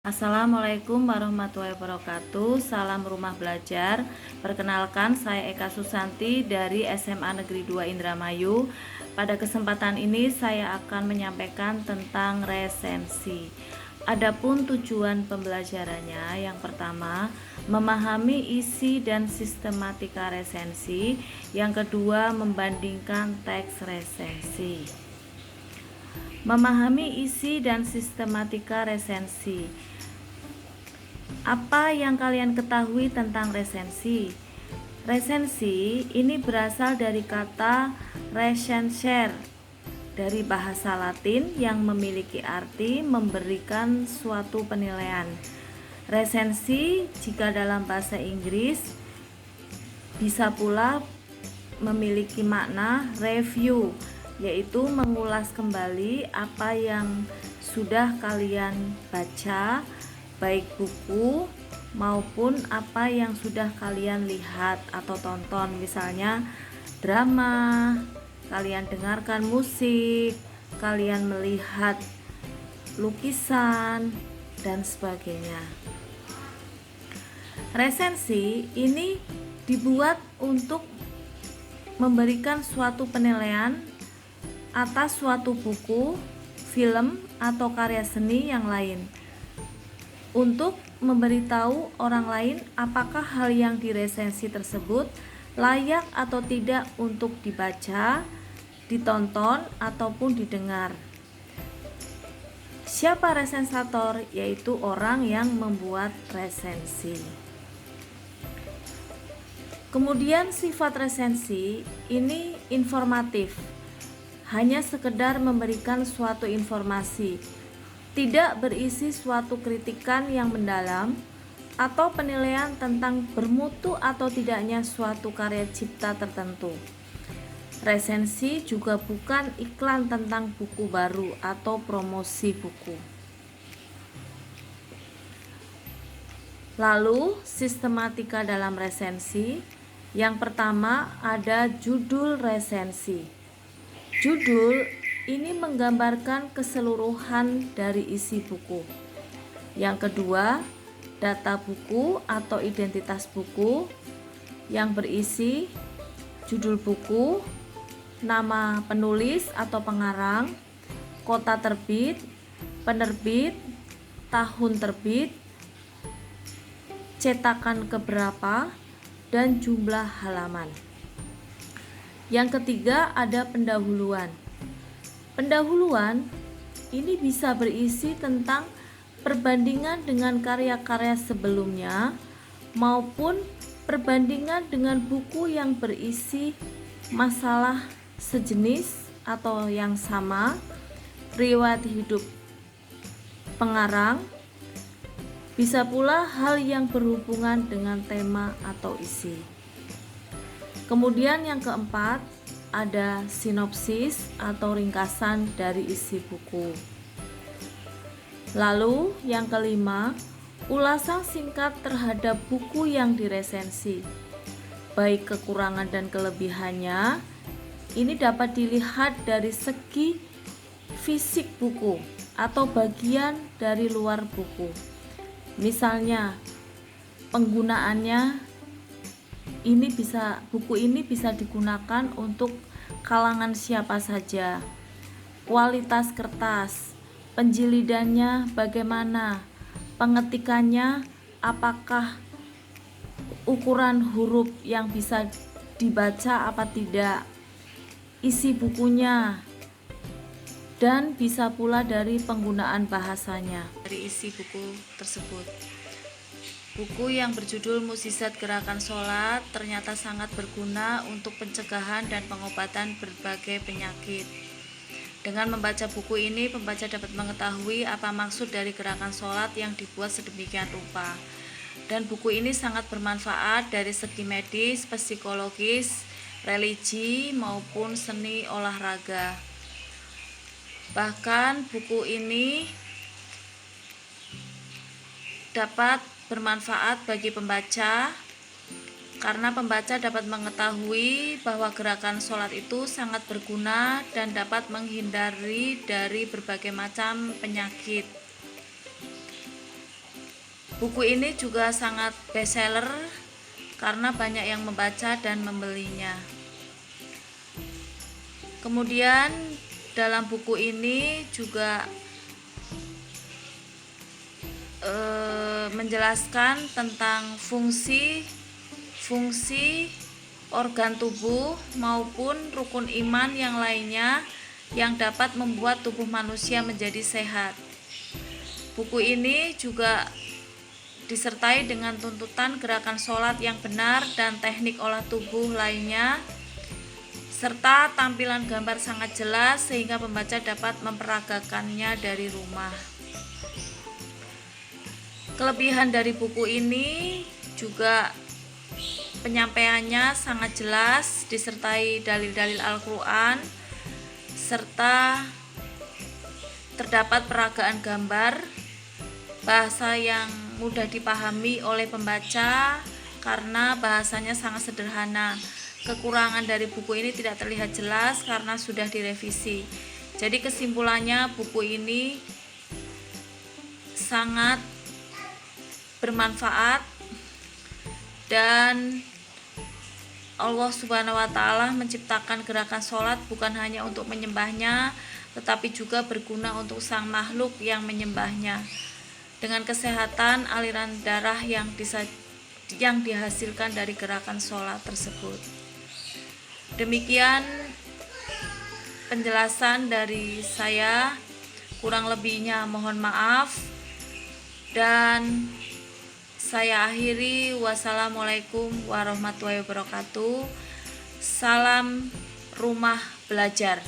Assalamualaikum warahmatullahi wabarakatuh. Salam rumah belajar. Perkenalkan, saya Eka Susanti dari SMA Negeri 2 Indramayu. Pada kesempatan ini saya akan menyampaikan tentang resensi. Adapun tujuan pembelajarannya, yang pertama, memahami isi dan sistematika resensi. Yang kedua, membandingkan teks resensi. Memahami isi dan sistematika resensi. Apa yang kalian ketahui tentang resensi? Resensi ini berasal dari kata recensere dari bahasa Latin yang memiliki arti memberikan suatu penilaian. Resensi jika dalam bahasa Inggris bisa pula memiliki makna review, yaitu mengulas kembali apa yang sudah kalian baca, baik buku maupun apa yang sudah kalian lihat atau tonton, misalnya drama, kalian dengarkan musik, kalian melihat lukisan, dan sebagainya. Resensi ini dibuat untuk memberikan suatu penilaian atas suatu buku, film, atau karya seni yang lain, untuk memberitahu orang lain apakah hal yang diresensi tersebut layak atau tidak untuk dibaca, ditonton, ataupun didengar. Siapa resensator? Yaitu orang yang membuat resensi. Kemudian sifat resensi ini informatif, hanya sekedar memberikan suatu informasi, tidak berisi suatu kritikan yang mendalam atau penilaian tentang bermutu atau tidaknya suatu karya cipta tertentu. Resensi juga bukan iklan tentang buku baru atau promosi buku. Lalu, sistematika dalam resensi. Yang pertama ada judul resensi. Judul ini menggambarkan keseluruhan dari isi buku. Yang kedua, data buku atau identitas buku yang berisi judul buku, nama penulis atau pengarang, kota terbit, penerbit, tahun terbit, cetakan keberapa, dan jumlah halaman. Yang ketiga ada pendahuluan. Pendahuluan ini bisa berisi tentang perbandingan dengan karya-karya sebelumnya maupun perbandingan dengan buku yang berisi masalah sejenis atau yang sama, riwayat hidup pengarang, bisa pula hal yang berhubungan dengan tema atau isi. Kemudian yang keempat ada sinopsis atau ringkasan dari isi buku. Lalu yang kelima, ulasan singkat terhadap buku yang diresensi, baik kekurangan dan kelebihannya. Ini dapat dilihat dari segi fisik buku atau bagian dari luar buku. Misalnya penggunaannya, buku ini bisa digunakan untuk kalangan siapa saja. Kualitas kertas, penjilidannya bagaimana, pengetikannya apakah ukuran huruf yang bisa dibaca apa tidak, isi bukunya, dan bisa pula dari penggunaan bahasanya dari isi buku tersebut. Buku yang berjudul Mukjizat Gerakan Sholat ternyata sangat berguna untuk pencegahan dan pengobatan berbagai penyakit. Dengan membaca buku ini, pembaca dapat mengetahui apa maksud dari gerakan sholat yang dibuat sedemikian rupa. Dan buku ini sangat bermanfaat dari segi medis, psikologis, religi, maupun seni olahraga. Bahkan buku ini dapat bermanfaat bagi pembaca karena pembaca dapat mengetahui bahwa gerakan sholat itu sangat berguna dan dapat menghindari dari berbagai macam penyakit. Buku ini juga sangat bestseller karena banyak yang membaca dan membelinya. Kemudian dalam buku ini juga menjelaskan tentang fungsi organ tubuh maupun rukun iman yang lainnya yang dapat membuat tubuh manusia menjadi sehat. Buku ini juga disertai dengan tuntutan gerakan sholat yang benar dan teknik olah tubuh lainnya, serta tampilan gambar sangat jelas sehingga pembaca dapat memperagakannya dari rumah. Kelebihan dari buku ini juga penyampaiannya sangat jelas, disertai dalil-dalil Al-Quran, serta terdapat peragaan gambar, bahasa yang mudah dipahami oleh pembaca karena bahasanya sangat sederhana. Kekurangan dari buku ini tidak terlihat jelas karena sudah direvisi. Jadi kesimpulannya, buku ini sangat bermanfaat dan Allah Subhanahu wa Ta'ala menciptakan gerakan sholat bukan hanya untuk menyembahnya, tetapi juga berguna untuk sang makhluk yang menyembahnya, dengan kesehatan aliran darah yang dihasilkan dari gerakan sholat tersebut. Demikian penjelasan dari saya, kurang lebihnya mohon maaf, dan saya akhiri. Wassalamualaikum warahmatullahi wabarakatuh. Salam rumah belajar.